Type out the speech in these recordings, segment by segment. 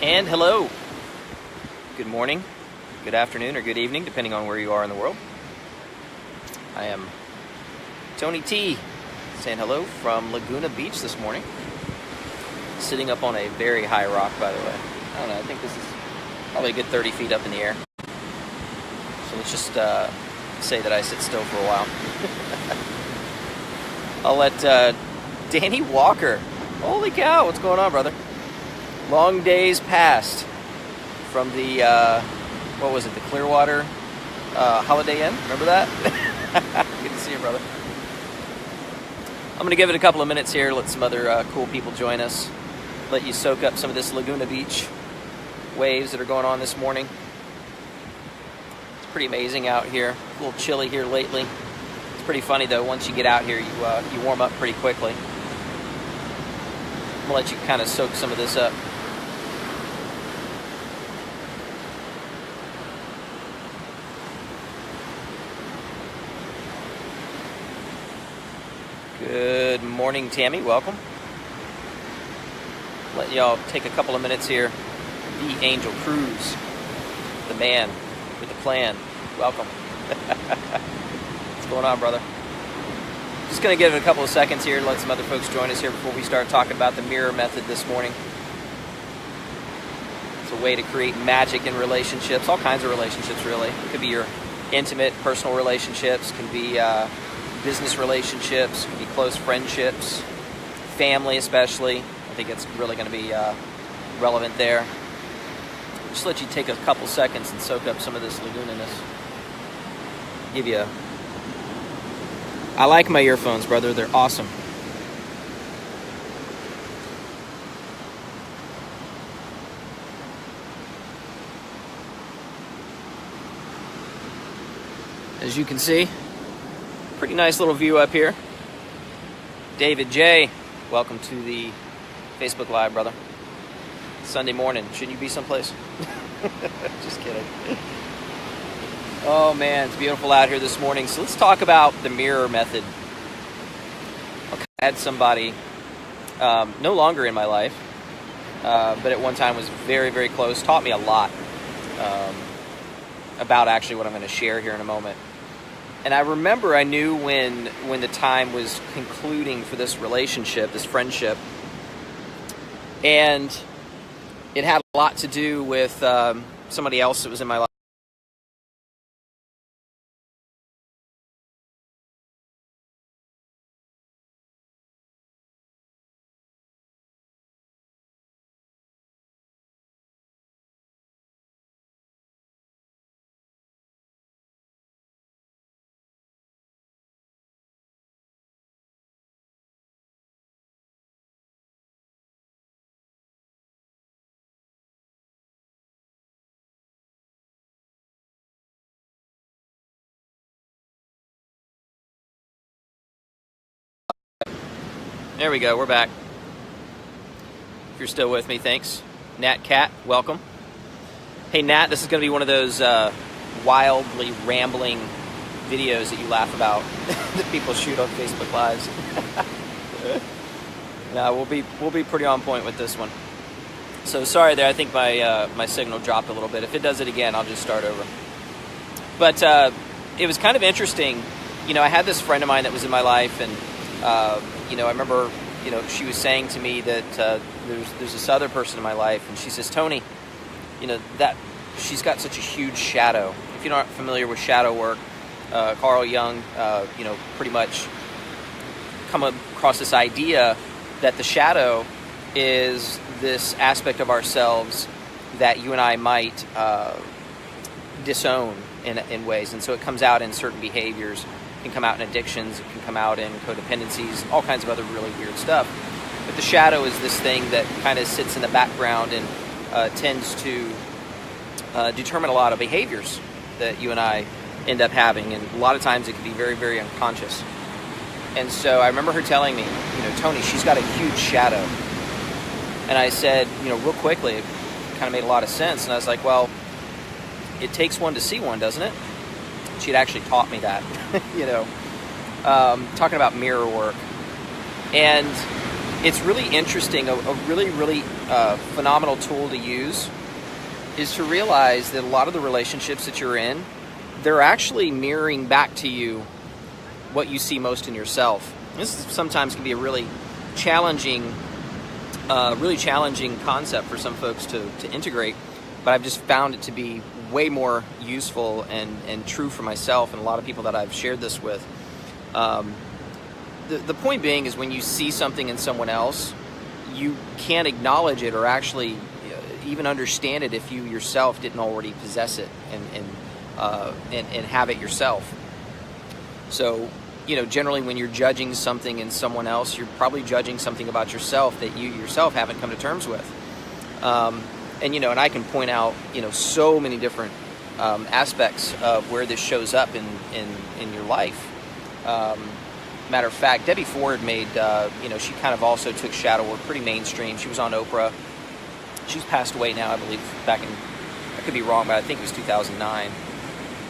And hello. Good morning, good afternoon, or good evening, depending on where you are in the world. I am Tony T, saying hello from Laguna Beach this morning. Sitting up on a very high rock, by the way. I don't know, I think this is probably a good 30 feet up in the air. So let's just say that I sit still for a while. I'll let Danny Walker. Holy cow, what's going on, brother? Long days passed from the, what was it, the Clearwater Holiday Inn? Remember that? Good to see you, brother. I'm going to give it a couple of minutes here, let some other cool people join us. Let you soak up some of this Laguna Beach waves that are going on this morning. It's pretty amazing out here. A little chilly here lately. It's pretty funny, though. Once you get out here, you warm up pretty quickly. I'm going to let you kind of soak some of this up. Good morning, Tammy. Welcome. Let y'all take a couple of minutes here. The Angel Cruz, the man with the plan. Welcome. What's going on, brother? Just going to give it a couple of seconds here to let some other folks join us here before we start talking about the mirror method this morning. It's a way to create magic in relationships, all kinds of relationships, really. It could be your intimate, personal relationships, can be business relationships, can be close friendships, family especially. I think it's really going to be relevant there. Just let you take a couple seconds and soak up some of this Laguna-ness. Give you I like my earphones, brother. They're awesome. As you can see, pretty nice little view up here. David J, welcome to the Facebook Live, brother. Sunday morning. Shouldn't you be someplace? Just kidding. Oh, man, it's beautiful out here this morning. So let's talk about the mirror method. I had somebody no longer in my life, but at one time was very, very close. Taught me a lot about actually what I'm going to share here in a moment. And I remember I knew when the time was concluding for this relationship, this friendship, and it had a lot to do with somebody else that was in my life. There we go, we're back. If you're still with me, thanks. Nat Cat, welcome. Hey Nat, this is going to be one of those wildly rambling videos that you laugh about that people shoot on Facebook Lives. No, we'll be pretty on point with this one. So sorry there, I think my signal dropped a little bit. If it does it again, I'll just start over. But it was kind of interesting. You know, I had this friend of mine that was in my life, and I remember, she was saying to me that there's this other person in my life, and she says, Tony, that she's got such a huge shadow. If you're not familiar with shadow work, Carl Jung, pretty much come across this idea that the shadow is this aspect of ourselves that you and I might disown in ways, and so it comes out in certain behaviors. It can come out in addictions, it can come out in codependencies, all kinds of other really weird stuff. But the shadow is this thing that kind of sits in the background and tends to determine a lot of behaviors that you and I end up having, and a lot of times it can be very, very unconscious. And so I remember her telling me, Tony, she's got a huge shadow. And I said, real quickly, it kind of made a lot of sense. And I was like, well, it takes one to see one, doesn't it? She'd actually taught me that, talking about mirror work. And it's really interesting. A really, really phenomenal tool to use is to realize that a lot of the relationships that you're in, they're actually mirroring back to you what you see most in yourself. This sometimes can be a really challenging concept for some folks to integrate, but I've just found it to be way more useful and true for myself and a lot of people that I've shared this with. The point being is when you see something in someone else, you can't acknowledge it or actually even understand it if you yourself didn't already possess it and have it yourself. So, generally when you're judging something in someone else, you're probably judging something about yourself that you yourself haven't come to terms with. And I can point out, so many different aspects of where this shows up in your life. Matter of fact, Debbie Ford made, she kind of also took shadow work pretty mainstream. She was on Oprah. She's passed away now, I believe, I could be wrong, but I think it was 2009.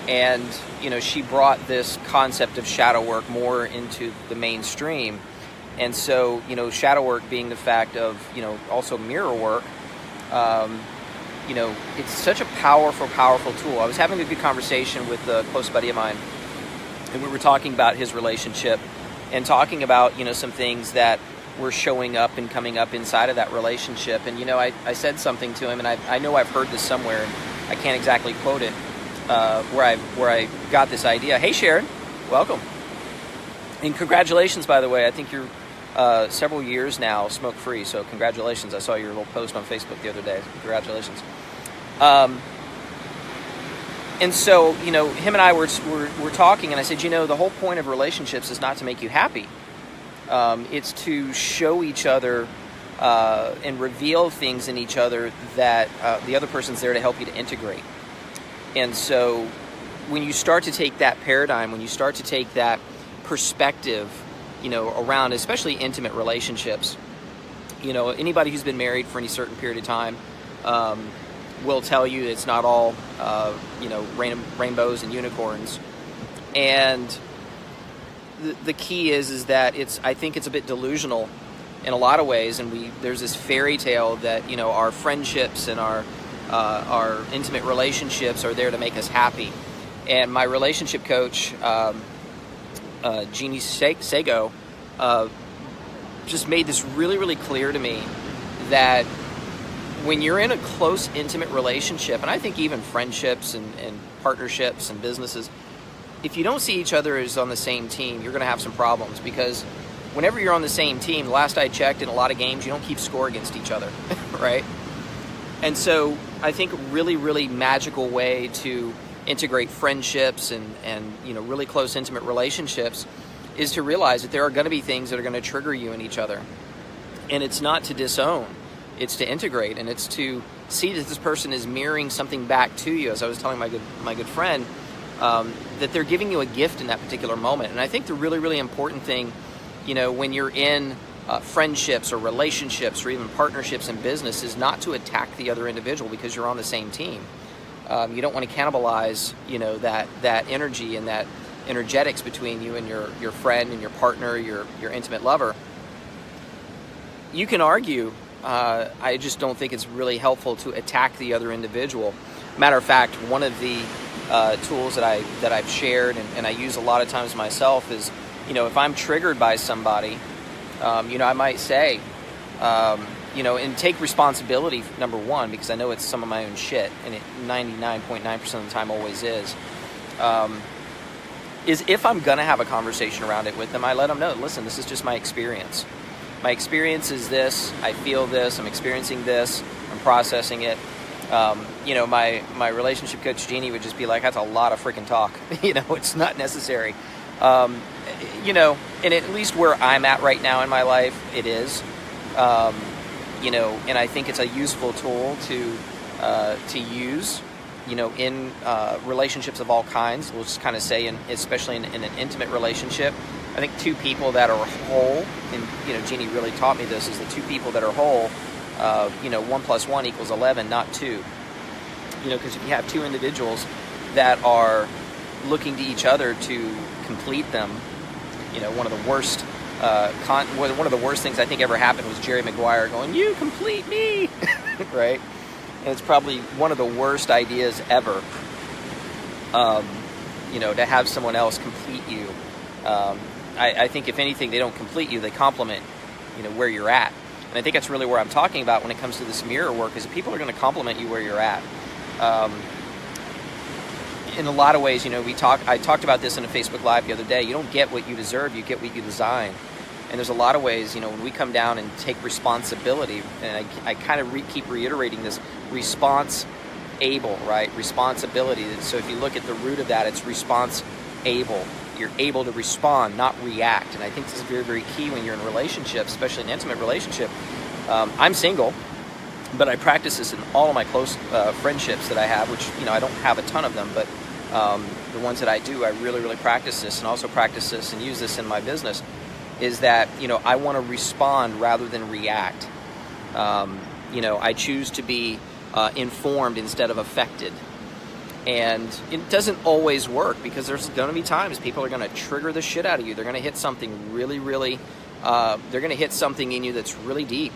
And, she brought this concept of shadow work more into the mainstream. And so, shadow work being the fact of, also mirror work, it's such a powerful tool. I was having a good conversation with a close buddy of mine, and we were talking about his relationship and talking about, some things that were showing up and coming up inside of that relationship. And, I said something to him, and I know I've heard this somewhere, and I can't exactly quote it, where I got this idea. Hey, Sharon, welcome. And congratulations, by the way. I think you're several years now smoke-free, so congratulations. I saw your little post on Facebook the other day. Congratulations. And so, him and I were talking, and I said, the whole point of relationships is not to make you happy. It's to show each other and reveal things in each other that the other person's there to help you to integrate. And so when you start to take that paradigm, when you start to take that perspective, around especially intimate relationships, anybody who's been married for any certain period of time will tell you it's not all, rainbows and unicorns. And the key is that I think it's a bit delusional in a lot of ways. And there's this fairy tale that, our friendships and our intimate relationships are there to make us happy. And my relationship coach, Jeannie Sago, just made this really, really clear to me that when you're in a close, intimate relationship, and I think even friendships and partnerships and businesses, if you don't see each other as on the same team, you're going to have some problems, because whenever you're on the same team, last I checked, in a lot of games, you don't keep score against each other, right? And so I think a really, really magical way to integrate friendships and really close, intimate relationships is to realize that there are going to be things that are going to trigger you in each other. And it's not to disown. It's to integrate, and it's to see that this person is mirroring something back to you. As I was telling my good friend, that they're giving you a gift in that particular moment. And I think the really, really important thing, when you're in friendships or relationships or even partnerships in business, is not to attack the other individual because you're on the same team. You don't want to cannibalize, that energy and that energetics between you and your friend and your partner, your intimate lover. You can argue. I just don't think it's really helpful to attack the other individual. Matter of fact, one of the tools that I've shared and I use a lot of times myself is, if I'm triggered by somebody, I might say, and take responsibility, number one, because I know it's some of my own shit, and it 99.9% of the time always is if I'm going to have a conversation around it with them, I let them know, listen, this is just my experience. My experience is this, I feel this, I'm experiencing this, I'm processing it. My relationship coach, Jeannie, would just be like, that's a lot of freaking talk. It's not necessary. And at least where I'm at right now in my life, it is. And I think it's a useful tool to use, in relationships of all kinds. We'll just kind of say, especially in an intimate relationship. I think two people that are whole, and Jeannie really taught me this, is the two people that are whole, 1 + 1 = 11, not 2. Because if you have two individuals that are looking to each other to complete them, one of the worst one of the worst things I think ever happened was Jerry Maguire going, "You complete me," right? And it's probably one of the worst ideas ever. To have someone else complete you. I think if anything, they don't complete you; they complement, where you're at. And I think that's really where I'm talking about when it comes to this mirror work, is that people are going to compliment you where you're at. In a lot of ways, I talked about this in a Facebook Live the other day. You don't get what you deserve; you get what you design. And there's a lot of ways, when we come down and take responsibility, and I kind of keep reiterating this, response-able, right? Responsibility. So if you look at the root of that, it's response-able. You're able to respond, not react. And I think this is very, very key when you're in relationships, especially an intimate relationship. I'm single, but I practice this in all of my close friendships that I have, which, I don't have a ton of them, but the ones that I do, I really, really practice this, and also practice this and use this in my business, is that, I want to respond rather than react. I choose to be informed instead of affected. And it doesn't always work, because there's going to be times people are going to trigger the shit out of you. They're going to hit something really, really, they're going to hit something in you that's really deep.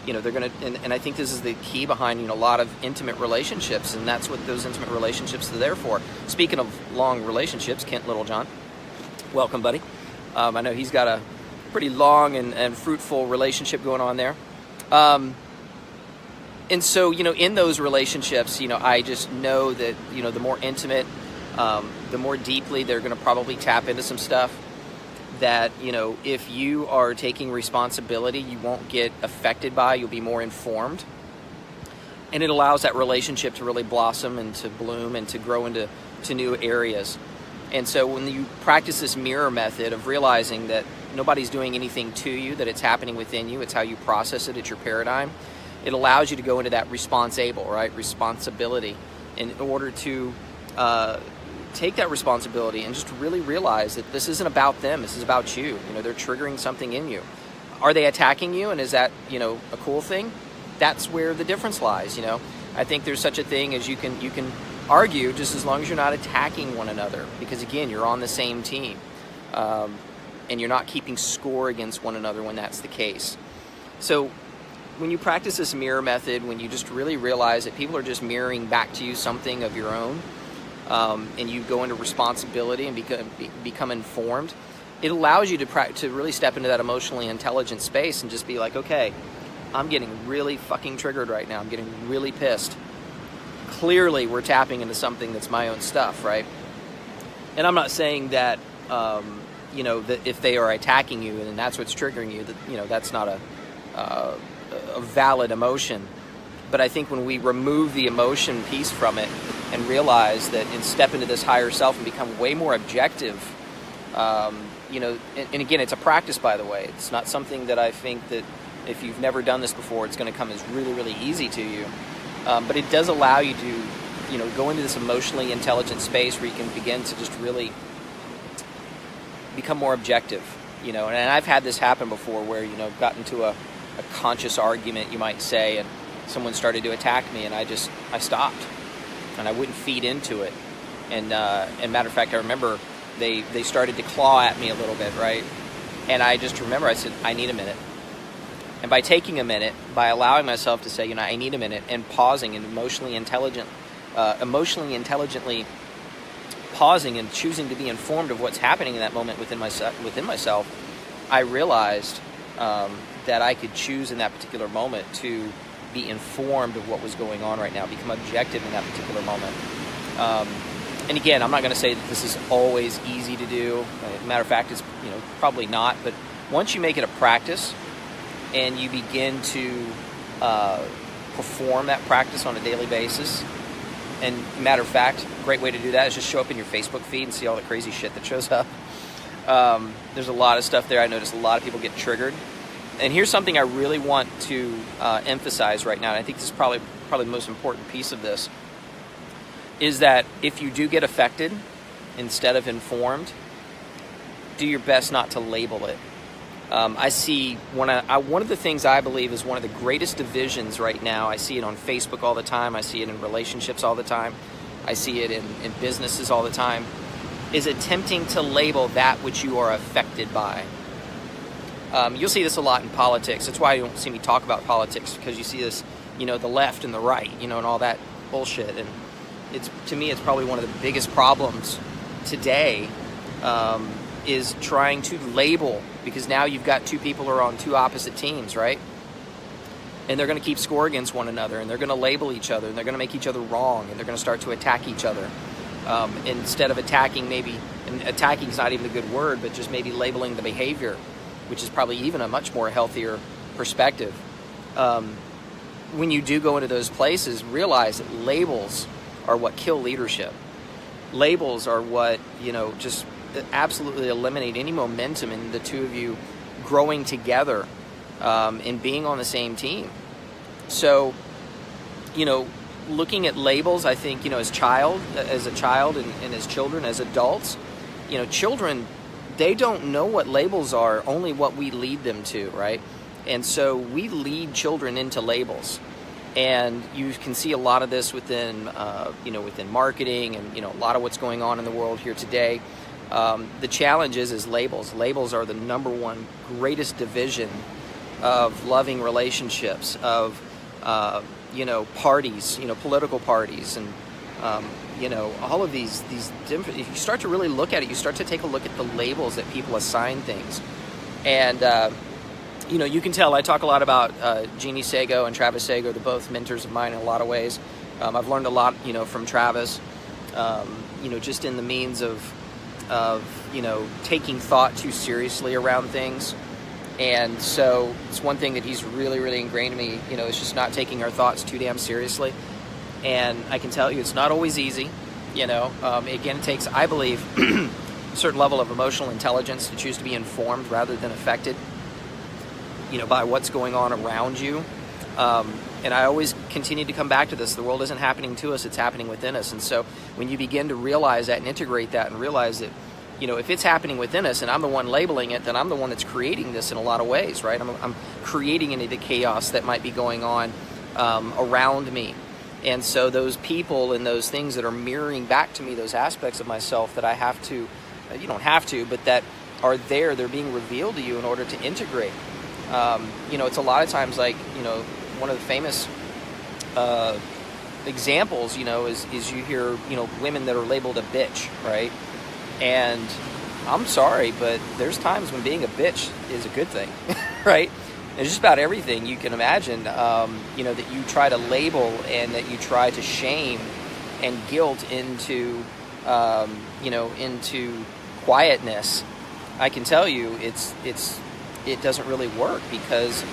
They're going to, and I think this is the key behind, a lot of intimate relationships, and that's what those intimate relationships are there for. Speaking of long relationships, Kent Littlejohn, welcome, buddy. I know he's got a pretty long and fruitful relationship going on there. And so, in those relationships, I just know that, the more intimate, the more deeply they're going to probably tap into some stuff that, if you are taking responsibility, you won't get affected by, you'll be more informed. And it allows that relationship to really blossom and to bloom and to grow into new areas. And so when you practice this mirror method of realizing that nobody's doing anything to you, that it's happening within you, it's how you process it, it's your paradigm, it allows you to go into that response-able, right, responsibility, in order to take that responsibility and just really realize that this isn't about them, this is about you. They're triggering something in you. Are they attacking you, and is that, a cool thing? That's where the difference lies, I think there's such a thing as you can argue just as long as you're not attacking one another, because again, you're on the same team. And you're not keeping score against one another when that's the case. So when you practice this mirror method, when you just really realize that people are just mirroring back to you something of your own, and you go into responsibility and become informed, it allows you to really step into that emotionally intelligent space and just be like, okay, I'm getting really fucking triggered right now. I'm getting really pissed. Clearly, we're tapping into something that's my own stuff, right? And I'm not saying that, that if they are attacking you and that's what's triggering you, that, that's not a valid emotion. But I think when we remove the emotion piece from it and realize that, and step into this higher self and become way more objective, and again, it's a practice, by the way. It's not something that I think that if you've never done this before, it's going to come as really, really easy to you. But it does allow you to, go into this emotionally intelligent space where you can begin to just really become more objective, and I've had this happen before where, got into a conscious argument, you might say, and someone started to attack me, and I stopped, and I wouldn't feed into it. And matter of fact, I remember they started to claw at me a little bit, right? And I just remember I said, I need a minute. And by taking a minute, by allowing myself to say, I need a minute, and pausing and emotionally intelligently pausing and choosing to be informed of what's happening in that moment within myself, I realized that I could choose in that particular moment to be informed of what was going on right now, become objective in that particular moment. And again, I'm not going to say that this is always easy to do. Matter of fact, it's probably not. But once you make it a practice and you begin to perform that practice on a daily basis, and matter of fact, a great way to do that is just show up in your Facebook feed and see all the crazy shit that shows up. There's a lot of stuff there. I notice a lot of people get triggered. And here's something I really want to emphasize right now, and I think this is probably the most important piece of this, is that if you do get affected instead of informed, do your best not to label it. I see one of the things I believe is one of the greatest divisions right now. I see it on Facebook all the time. I see it in relationships all the time. I see it in businesses all the time, is attempting to label that which you are affected by. You'll see this a lot in politics. That's why you don't see me talk about politics, because you see this, the left and the right, and all that bullshit. And to me, it's probably one of the biggest problems today, is trying to label, because now you've got two people who are on two opposite teams, right? And they're going to keep score against one another, and they're going to label each other, and they're going to make each other wrong, and they're going to start to attack each other. Instead of attacking, and attacking is not even a good word, but just maybe labeling the behavior, which is probably even a much more healthier perspective. When you do go into those places, realize that labels are what kill leadership. Labels are what, just absolutely eliminate any momentum in the two of you growing together, and being on the same team. So, looking at labels, I think, as a child and as children, as adults, children, they don't know what labels are, only what we lead them to, right? And so we lead children into labels. And you can see a lot of this within marketing and, a lot of what's going on in the world here today. The challenge is labels. Labels are the number one greatest division of loving relationships, of, parties, political parties, and, all of these different, if you start to really look at it, you start to take a look at the labels that people assign things. And, you can tell I talk a lot about Jeannie Sago and Travis Sago. They're both mentors of mine in a lot of ways. I've learned a lot, from Travis, just in the means of taking thought too seriously around things. And so it's one thing that he's really, really ingrained in me, is just not taking our thoughts too damn seriously. And I can tell you it's not always easy, Again, it takes, I believe, a certain level of emotional intelligence to choose to be informed rather than affected, by what's going on around you. And I always continue to come back to this. The world isn't happening to us, it's happening within us. And so when you begin to realize that and integrate that and realize that, if it's happening within us and I'm the one labeling it, then I'm the one that's creating this in a lot of ways, right? I'm creating any of the chaos that might be going on around me. And so those people and those things that are mirroring back to me, those aspects of myself that I have to, you don't have to, but that are there, they're being revealed to you in order to integrate. It's a lot of times like, one of the famous examples, is you hear, women that are labeled a bitch, right? And I'm sorry, but there's times when being a bitch is a good thing, right? And just about everything you can imagine, that you try to label and that you try to shame and guilt into, into quietness. I can tell you it doesn't really work, because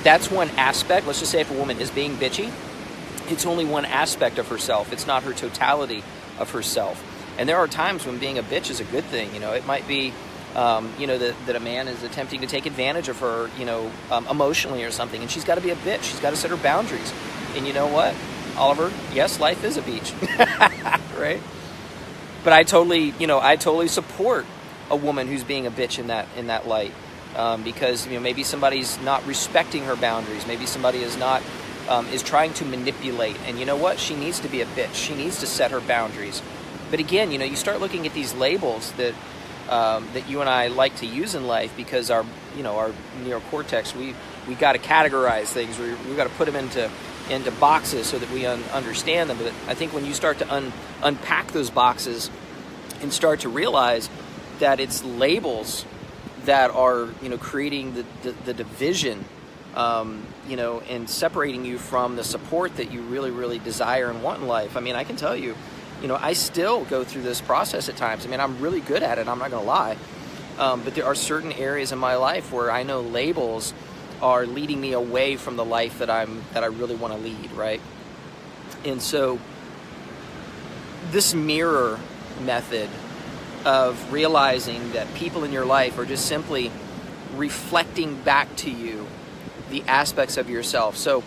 that's one aspect. Let's just say if a woman is being bitchy, it's only one aspect of herself. It's not her totality of herself. And there are times when being a bitch is a good thing. It might be, that a man is attempting to take advantage of her, emotionally or something. And she's got to be a bitch. She's got to set her boundaries. And you know what, Oliver? Yes, life is a beach, right? But I totally support a woman who's being a bitch in that light. Because maybe somebody's not respecting her boundaries. Maybe somebody is not is trying to manipulate. And you know what? She needs to be a bitch. She needs to set her boundaries. But again, you start looking at these labels that you and I like to use in life, because our neocortex, we got to categorize things. We got to put them into boxes so that we understand them. But I think when you start to unpack those boxes and start to realize that it's labels that are, creating the division, and separating you from the support that you really, really desire and want in life. I mean, I can tell you, I still go through this process at times. I mean, I'm really good at it, I'm not going to lie. But there are certain areas in my life where I know labels are leading me away from the life that I really want to lead, right? And so this mirror method of realizing that people in your life are just simply reflecting back to you the aspects of yourself. So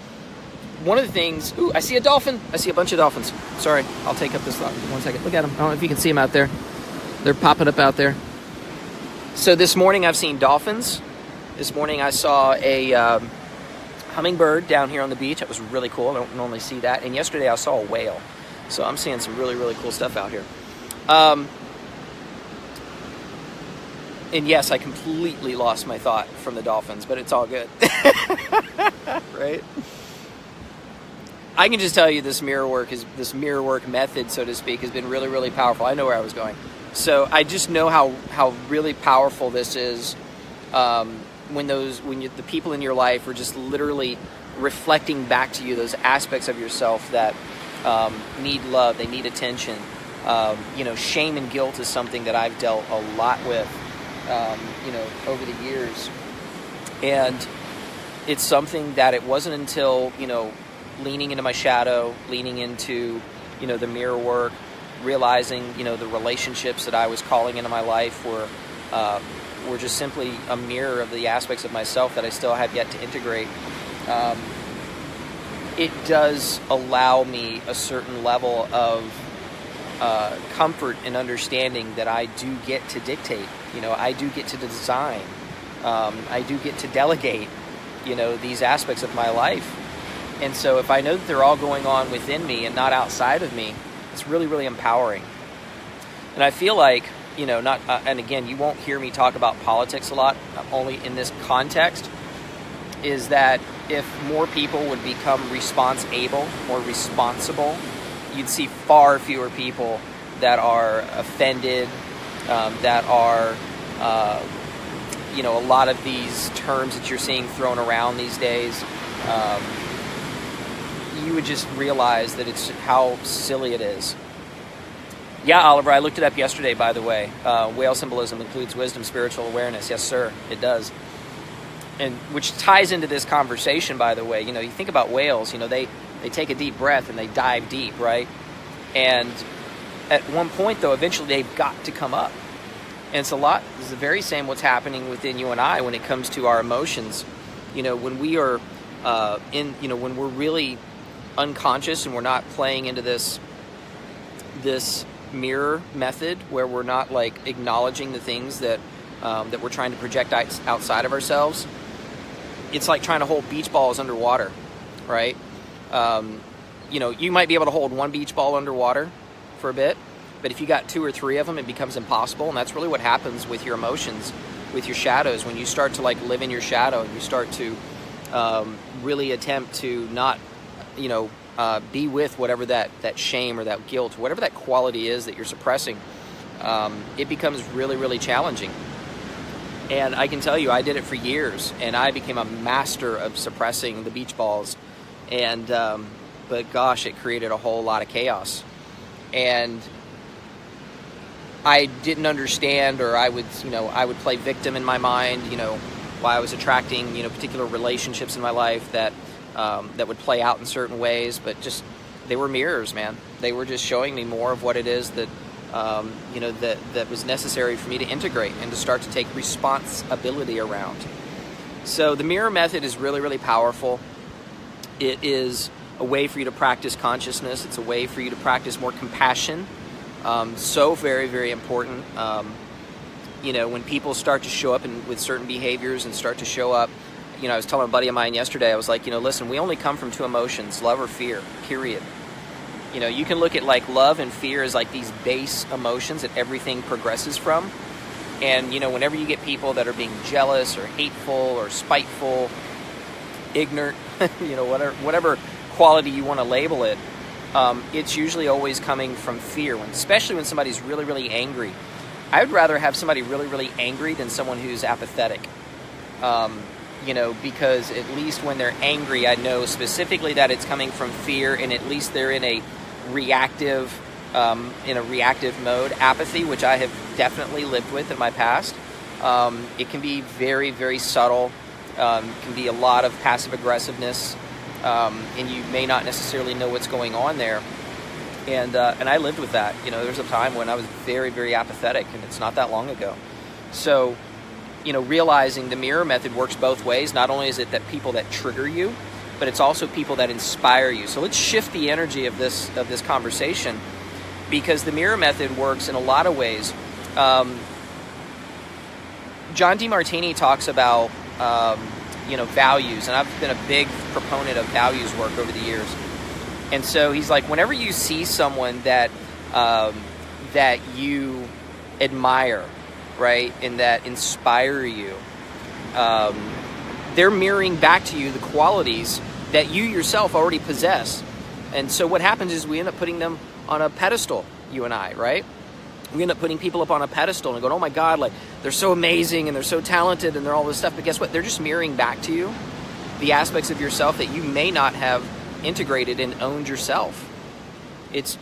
one of the things, I see a dolphin. I see a bunch of dolphins. Sorry, I'll take up this thought. 1 second. Look at them. I don't know if you can see them out there. They're popping up out there. So this morning I've seen dolphins. This morning I saw a hummingbird down here on the beach. That was really cool. I don't normally see that. And yesterday I saw a whale. So I'm seeing some really, really cool stuff out here. And yes, I completely lost my thought from the dolphins, but it's all good. Right? I can just tell you this mirror work method, so to speak, has been really, really powerful. I know where I was going. So I just know how really powerful this is when the people in your life are just literally reflecting back to you those aspects of yourself that need love, they need attention. Shame and guilt is something that I've dealt a lot with, over the years. And it's something that it wasn't until, leaning into my shadow, leaning into, the mirror work, realizing, the relationships that I was calling into my life were just simply a mirror of the aspects of myself that I still have yet to integrate. It does allow me a certain level of comfort and understanding that I do get to dictate. I do get to design. I do get to delegate, these aspects of my life. And so if I know that they're all going on within me and not outside of me, it's really, really empowering. And I feel like, and again, you won't hear me talk about politics a lot, only in this context, is that if more people would become responsible, you'd see far fewer people that are offended, that are, a lot of these terms that you're seeing thrown around these days. You would just realize that it's how silly it is. Yeah, Oliver, I looked it up yesterday, by the way. Whale symbolism includes wisdom, spiritual awareness. Yes, sir, it does. And which ties into this conversation, by the way. You think about whales, they take a deep breath and they dive deep, right? And at one point, though, eventually they've got to come up. And it's the very same what's happening within you and I when it comes to our emotions. When we are when we're really unconscious and we're not playing into this mirror method where we're not acknowledging the things that we're trying to project outside of ourselves. It's like trying to hold beach balls underwater, right? You might be able to hold one beach ball underwater for a bit, but if you got 2 or 3 of them, it becomes impossible. And that's really what happens with your emotions, with your shadows. When you start to live in your shadow and you start to really attempt to not be with whatever that shame or that guilt, whatever that quality is that you're suppressing, it becomes really, really challenging. And I can tell you, I did it for years, and I became a master of suppressing the beach balls. And but gosh, it created a whole lot of chaos. And I didn't understand, or I would play victim in my mind, while I was attracting, particular relationships in my life that would play out in certain ways, but just, they were mirrors, man. They were just showing me more of what it is that, that was necessary for me to integrate and to start to take responsibility around. So the mirror method is really, really powerful. It is a way for you to practice consciousness. It's a way for you to practice more compassion. So very, very important. When people start to show up with certain behaviors and start to show up, I was telling a buddy of mine yesterday, I was like, listen, we only come from 2 emotions, love or fear, period. You can look at love and fear as these base emotions that everything progresses from. And, whenever you get people that are being jealous or hateful or spiteful, ignorant, whatever quality you want to label it, it's usually always coming from fear, especially when somebody's really, really angry. I would rather have somebody really, really angry than someone who's apathetic. Because at least when they're angry, I know specifically that it's coming from fear, and at least they're in a reactive mode. Apathy, which I have definitely lived with in my past, it can be very, very subtle. Can be a lot of passive aggressiveness, and you may not necessarily know what's going on there. And I lived with that. There's a time when I was very, very apathetic, and it's not that long ago. So, realizing the mirror method works both ways. Not only is it that people that trigger you, but it's also people that inspire you. So let's shift the energy of this conversation, because the mirror method works in a lot of ways. John DeMartini talks about values, and I've been a big proponent of values work over the years. And so he's like, whenever you see someone that you admire, right, and that inspire you, they're mirroring back to you the qualities that you yourself already possess. And so what happens is we end up putting them on a pedestal, you and I, right? We end up putting people up on a pedestal and going, oh my God, like they're so amazing and they're so talented and they're all this stuff. But guess what? They're just mirroring back to you the aspects of yourself that you may not have integrated and owned yourself. That's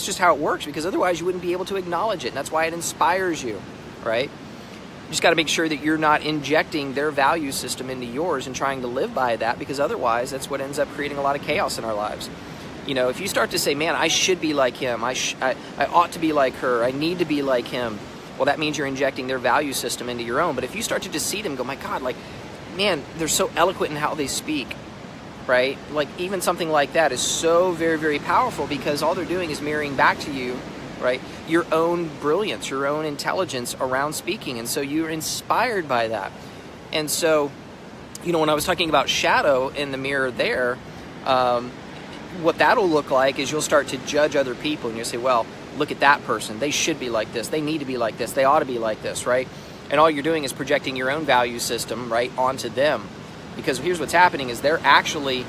just how it works, because otherwise you wouldn't be able to acknowledge it. And that's why it inspires you, right? You just got to make sure that you're not injecting their value system into yours and trying to live by that, because otherwise that's what ends up creating a lot of chaos in our lives. You know, if you start to say, man, I should be like him, I ought to be like her, I need to be like him, well, that means you're injecting their value system into your own. But if you start to just see them, go, my God, like, man, they're so eloquent in how they speak, right? Like, even something like that is so very, very powerful, because all they're doing is mirroring back to you, right, your own brilliance, your own intelligence around speaking. And so you're inspired by that. And so, you know, when I was talking about shadow in the mirror there, what that'll look like is you'll start to judge other people, and you'll say, well, look at that person. They should be like this. They need to be like this. They ought to be like this, right? And all you're doing is projecting your own value system, right, onto them. Because here's what's happening is they're actually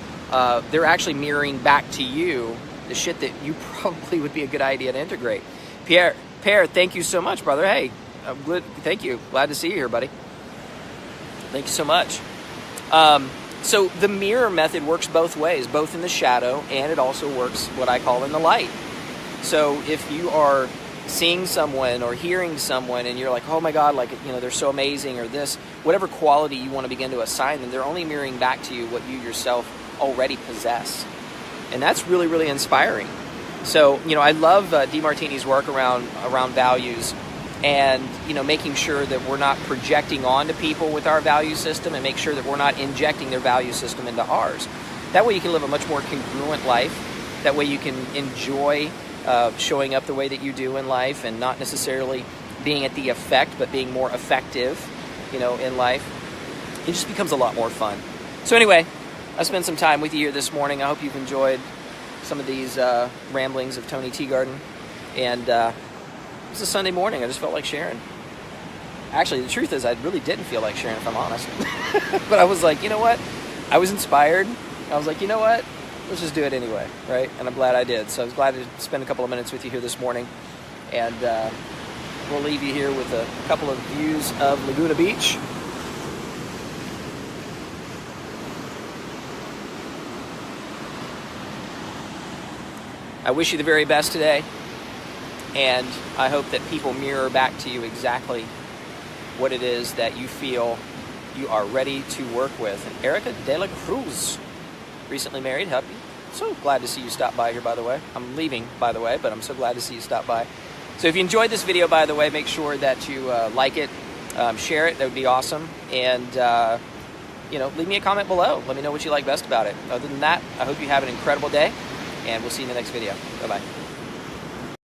mirroring back to you the shit that you probably would be a good idea to integrate. Pierre, thank you so much, brother. Hey, I'm good. Thank you. Glad to see you here, buddy. Thank you so much. So the mirror method works both ways, both in the shadow, and it also works what I call in the light. So if you are seeing someone or hearing someone and you're like, oh my God, like, you know, they're so amazing, or this, whatever quality you want to begin to assign them, they're only mirroring back to you what you yourself already possess. And that's really, really inspiring. So, you know, I love Demartini's work around values, and, you know, making sure that we're not projecting onto people with our value system, and make sure that we're not injecting their value system into ours. That way you can live a much more congruent life. That way you can enjoy showing up the way that you do in life, and not necessarily being at the effect, but being more effective, you know, in life. It just becomes a lot more fun. So anyway, I spent some time with you here this morning. I hope you've enjoyed some of these ramblings of Tony Teagarden. And it's a Sunday morning. I just felt like sharing. Actually, the truth is I really didn't feel like sharing, if I'm honest. But I was like, you know what? I was inspired. I was like, you know what? Let's just do it anyway, right? And I'm glad I did. So I was glad to spend a couple of minutes with you here this morning. And we'll leave you here with a couple of views of Laguna Beach. I wish you the very best today, and I hope that people mirror back to you exactly what it is that you feel you are ready to work with. And Erica de la Cruz, recently married, happy. So glad to see you stop by here, by the way. I'm leaving, by the way, but I'm so glad to see you stop by. So if you enjoyed this video, by the way, make sure that you like it, share it. That would be awesome. And, you know, leave me a comment below. Let me know what you like best about it. Other than that, I hope you have an incredible day, and we'll see you in the next video. Bye-bye.